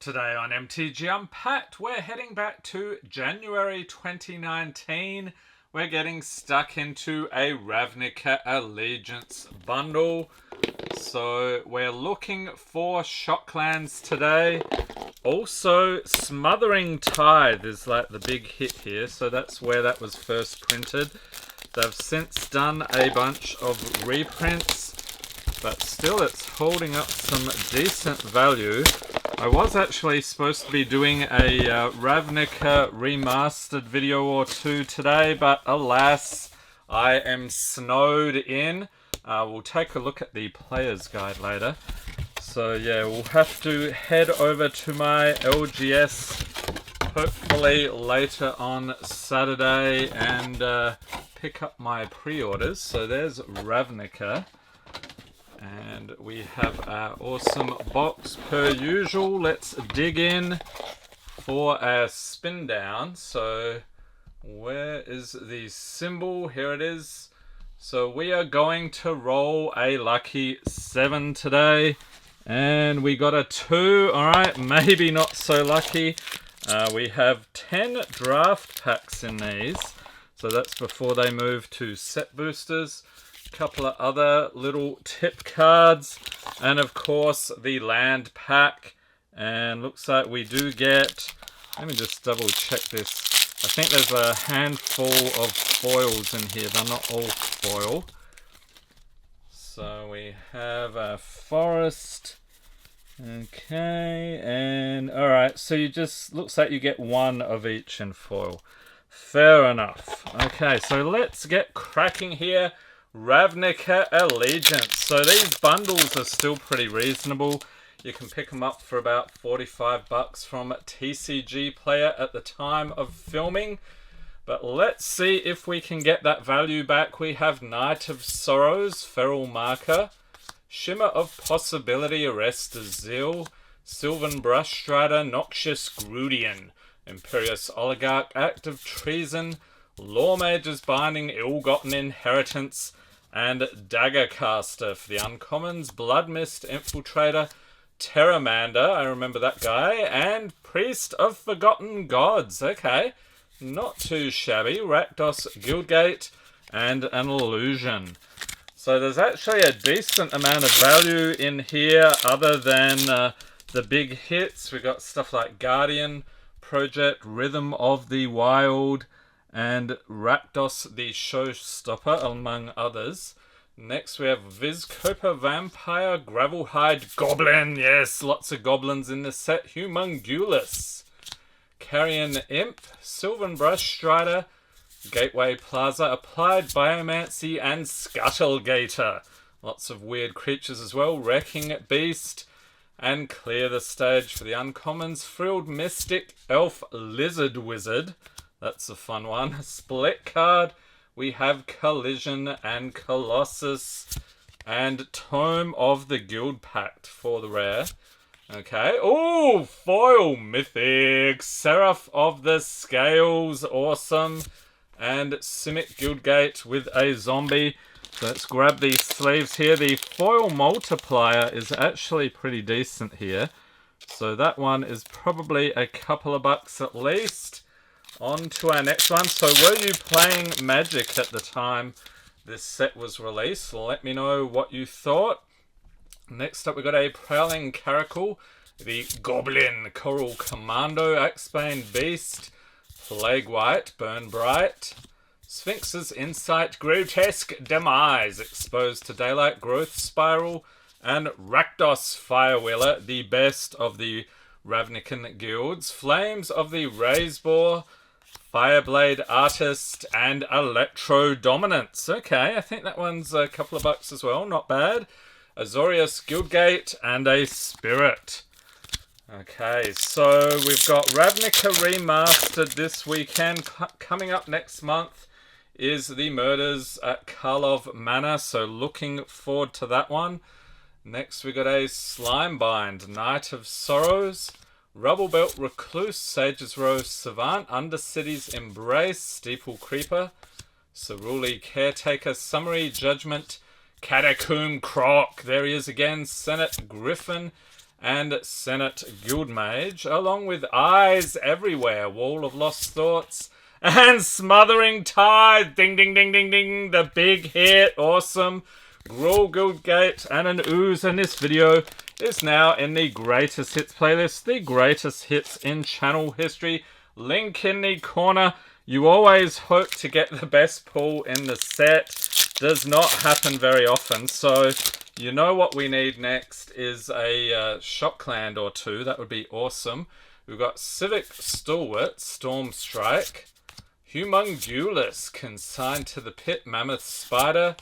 Today on MTG Unpacked, we're heading back to January 2019. We're getting stuck into a Ravnica Allegiance bundle. So we're looking for shocklands today. Also, Smothering Tithe is like the big hit here. So that's where that was first printed. They've since done a bunch of reprints, but still it's holding up some decent value. I was actually supposed to be doing a Ravnica remastered video or two today, but alas, I am snowed in. We'll take a look at the player's guide later. So yeah, we'll have to head over to my LGS hopefully later on Saturday and pick up my pre-orders. So there's Ravnica. And we have our awesome box per usual. Let's dig in for our spin down. So where is the symbol? Here it is. So we are going to roll a lucky 7 today. And we got a 2. Alright, maybe not so lucky. We have 10 draft packs in these. So that's before they move to set boosters. Couple of other little tip cards, and of course the land pack. And looks like we do get, let me just double check this, I think there's a handful of foils in here. They're not all foil. So we have a forest, okay, and alright, so you just, looks like you get one of each in foil. Fair enough. Okay, so let's get cracking here. Ravnica Allegiance. So these bundles are still pretty reasonable. You can pick them up for about 45 bucks from TCG Player at the time of filming. But let's see if we can get that value back. We have Knight of Sorrows, Feral Marker, Shimmer of Possibility, Arrest of Zeal, Sylvan Brush Strider, Noxious Grudian, Imperious Oligarch, Act of Treason, Lawmage's Binding, Ill-Gotten Inheritance, and Daggercaster for the uncommons, Bloodmist Infiltrator, Terramander, I remember that guy, and Priest of Forgotten Gods. Okay, not too shabby. Rakdos Guildgate, and an Illusion. So there's actually a decent amount of value in here other than the big hits. We got stuff like Guardian Project, Rhythm of the Wild, and Rakdos the Showstopper, among others. Next we have Vizkopa Vampire, Gravelhide Goblin. Yes, lots of goblins in this set. Humongulus, Carrion Imp, Sylvan Brush Strider, Gateway Plaza, Applied Biomancy, and Scuttlegator. Lots of weird creatures as well. Wrecking Beast, and clear the stage for the uncommons. Frilled Mystic, Elf Lizard Wizard. That's a fun one. Split card. We have Collision and Colossus and Tome of the Guild Pact for the rare. Okay. Oh, foil mythic. Seraph of the Scales. Awesome. And Simic Guildgate with a zombie. So let's grab these sleeves here. The foil multiplier is actually pretty decent here. So that one is probably a couple of bucks at least. On to our next one. So were you playing Magic at the time this set was released? Let me know what you thought. Next up we got a Prowling Caracal, the Goblin Coral Commando, Axebane Beast, Plague White, Burn Bright, Sphinx's Insight, Grotesque Demise, Exposed to Daylight, Growth Spiral, and Rakdos Firewheeler, the best of the Ravnican guilds, Flames of the Razeboar, Fireblade Artist, and Electro Dominance. Okay, I think that one's a couple of bucks as well, not bad. Azorius Guildgate, and a Spirit. Okay, so we've got Ravnica Remastered this weekend. Coming up next month is the Murders at Karlov Manor, so looking forward to that one. Next we got a Slimebind, Knight of Sorrows, Rubblebelt Recluse, Sage's Row Savant, Undercity's Embrace, Steeple Creeper, Ceruli Caretaker, Summary Judgment, Catacomb Croc, there he is again, Senate Griffin, and Senate Guildmage, along with Eyes Everywhere, Wall of Lost Thoughts, and Smothering Tide. Ding, ding, ding, ding, ding. The big hit. Awesome. Gruul Guildgate and an ooze in this video is now in the greatest hits playlist, the greatest hits in channel history. Link in the corner. You always hope to get the best pull in the set. Does not happen very often, so you know what we need next is a shockland or two. That would be awesome. We've got Civic Stalwart, Storm Strike, Humongulus, Consigned to the Pit, Mammoth Spider,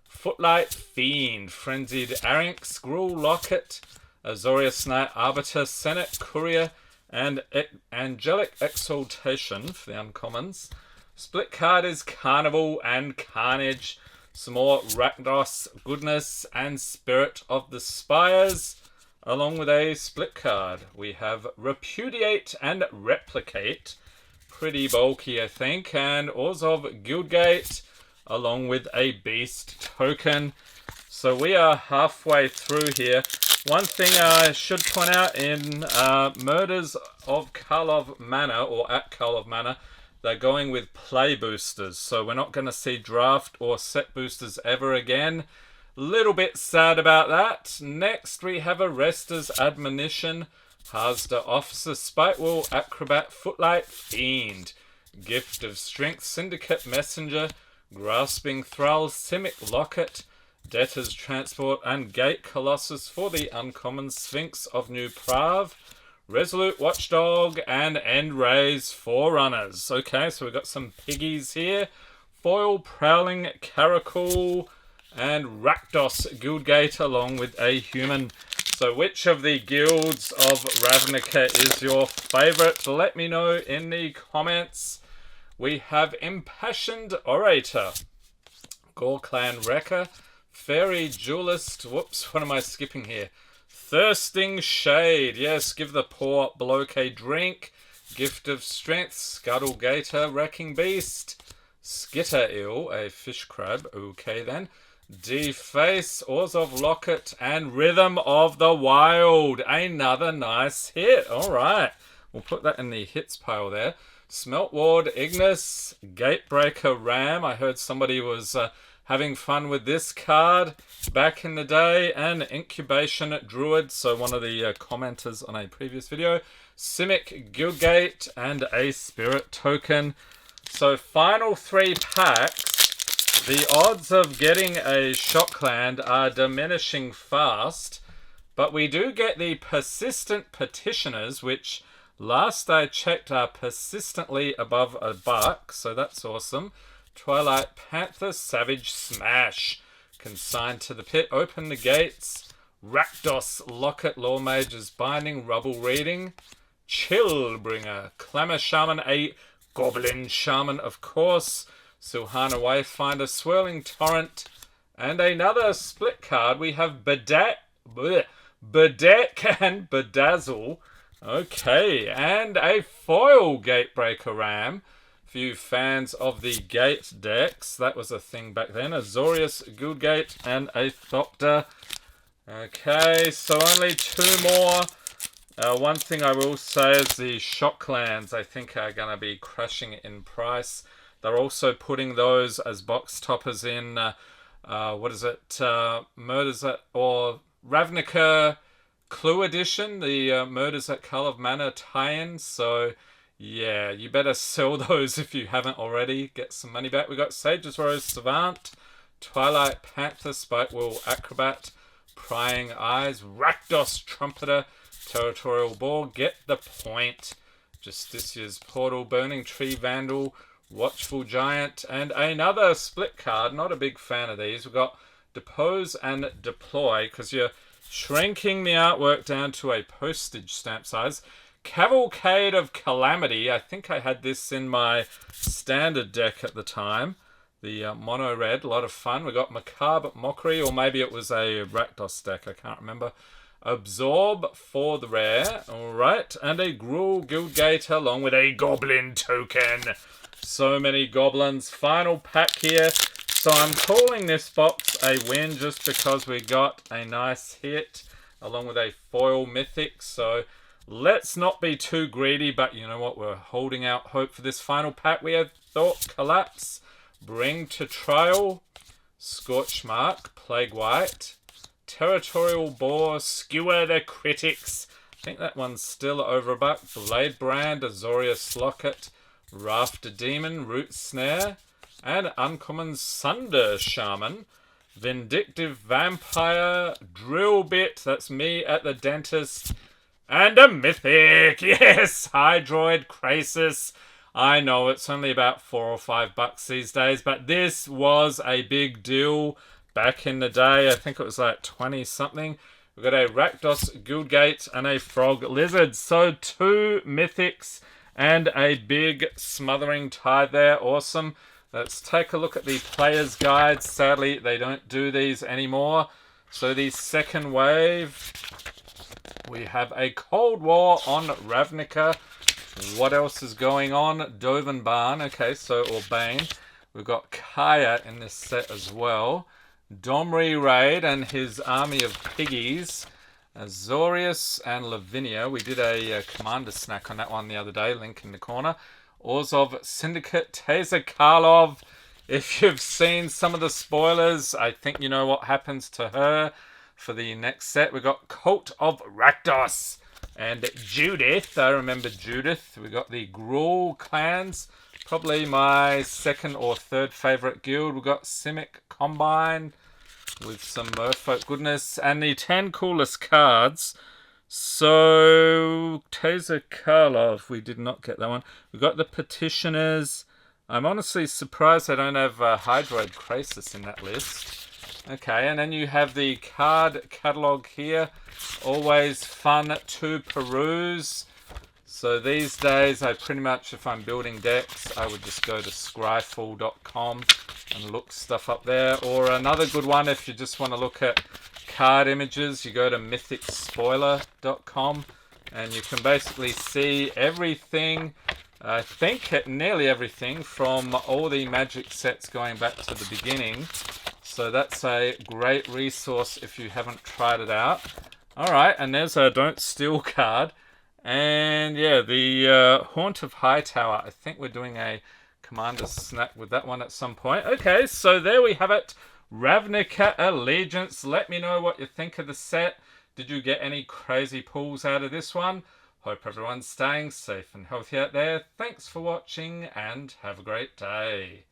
Footlight Fiend, Frenzied Arinx, Gruul Locket, Azorius Knight Arbiter, Senate Courier, and Angelic Exaltation for the uncommons. Split card is Carnival and Carnage. Some more Rakdos Goodness and Spirit of the Spires. Along with a split card, we have Repudiate and Replicate. Pretty bulky, I think. And Orzhov Guildgate, along with a Beast token. So we are halfway through here. One thing I should point out in Murders of Karlov Manor, or at Karlov Manor, they're going with play boosters. So we're not going to see draft or set boosters ever again. Little bit sad about that. Next we have Arrestor's Admonition, Hazda Officer, Spitewheel, Acrobat, Footlight Fiend, Gift of Strength, Syndicate Messenger, Grasping Thrall, Simic Locket, Debtor's Transport, and Gate Colossus for the uncommon Sphinx of New Prav, Resolute Watchdog, and Endray's Forerunners. Okay, so we've got some piggies here. Foil Prowling Caracal and Rakdos Guildgate along with a human. So which of the guilds of Ravnica is your favourite? Let me know in the comments. We have Impassioned Orator, Gore Clan Wrecker, Fairy Duelist, whoops, what am I skipping here? Thirsting Shade, yes, give the poor bloke a drink. Gift of Strength, Scuttle Gator, Wrecking Beast, Skitter Eel, a fish crab, okay then. Deface, Orzhov Locket, and Rhythm of the Wild, another nice hit. Alright, we'll put that in the hits pile there. Smelt Ward, Ignis, Gatebreaker Ram, I heard somebody was having fun with this card back in the day, and Incubation Druid, so one of the commenters on a previous video, Simic Guildgate, and a Spirit Token. So final 3 packs, the odds of getting a shockland are diminishing fast, but we do get the Persistent Petitioners, which last I checked are persistently above $1, so that's awesome. Twilight Panther, Savage Smash, Consigned to the Pit, Open the Gates, Rakdos Locket, Law Mage's Binding, Rubble Reading, Chillbringer, Clamor Shaman, a Goblin Shaman of course, Silhana Wayfinder, Swirling Torrent, and another split card. We have Bedeck and Bedazzle, okay, and a foil Gatebreaker Ram. Few fans of the Gate decks. That was a thing back then. Azorius Guildgate and a Thopter. Okay, so only 2 more. One thing I will say is the shocklands, I think, are going to be crashing in price. They're also putting those as box toppers in, what is it, Murders at, or Ravnica Clue Edition, the Murders at Karlov Manor tie-in. So yeah, you better sell those if you haven't already. Get some money back. We got Sage's Rose Savant, Twilight Panther, Spitewheel Acrobat, Prying Eyes, Rakdos Trumpeter, Territorial Ball, Get the Point, Justicia's Portal, Burning Tree Vandal, Watchful Giant, and another split card. Not a big fan of these. We've got Depose and Deploy, because you're shrinking the artwork down to a postage stamp size. Cavalcade of Calamity. I think I had this in my standard deck at the time. The mono red, a lot of fun. We got Macabre Mockery, or maybe it was a Rakdos deck, I can't remember. Absorb for the rare, alright. And a Gruul Guildgate along with a Goblin token. So many goblins. Final pack here. So I'm calling this box a win just because we got a nice hit. along with a foil mythic. So let's not be too greedy, but you know what? We're holding out hope for this final pack. We have Thought Collapse, Bring to Trial, Scorchmark, Plague White, Territorial Boar, Skewer the Critics. I think that one's still over $1. Blade Brand, Azorius Locket, Rafter Demon, Root Snare, and Uncommon Sunder Shaman, Vindictive Vampire, Drill Bit, that's me at the dentist, and a Mythic, yes, Hydroid Krasis. I know it's only about $4 or $5 these days, but this was a big deal back in the day. I think it was like 20 something. We've got a Rakdos Guildgate and a Frog Lizard. So 2 mythics and a big Smothering Tide there. Awesome. Let's take a look at the player's guide. Sadly, they don't do these anymore. So the second wave, we have a Cold War on Ravnica. What else is going on? Dovan Barn. Okay, so Urbane. We've got Kaya in this set as well. Domri Raid and his army of piggies. Azorius and Lavinia. We did a commander snack on that one the other day. Link in the corner. Orzhov Syndicate. Taser Karlov. If you've seen some of the spoilers, I think you know what happens to her. For the next set, we've got Cult of Rakdos and Judith. I remember Judith. We got the Gruul clans. Probably my second or third favorite guild. We've got Simic Combine with some Merfolk goodness. And the 10 coolest cards. So, Taser Karlov, we did not get that one. We've got the Petitioners. I'm honestly surprised I don't have Hydroid Krasis in that list. Okay, and then you have the card catalogue here. Always fun to peruse. So these days, I pretty much, if I'm building decks, I would just go to scryfall.com and look stuff up there. Or another good one, if you just want to look at card images, you go to mythicspoiler.com and you can basically see everything, I think nearly everything from all the Magic sets going back to the beginning. So that's a great resource if you haven't tried it out. Alright, and there's a Don't Steal card. And yeah, the Haunt of Hightower. I think we're doing a Commander snack with that one at some point. Okay, so there we have it. Ravnica Allegiance. Let me know what you think of the set. Did you get any crazy pulls out of this one? Hope everyone's staying safe and healthy out there. Thanks for watching and have a great day.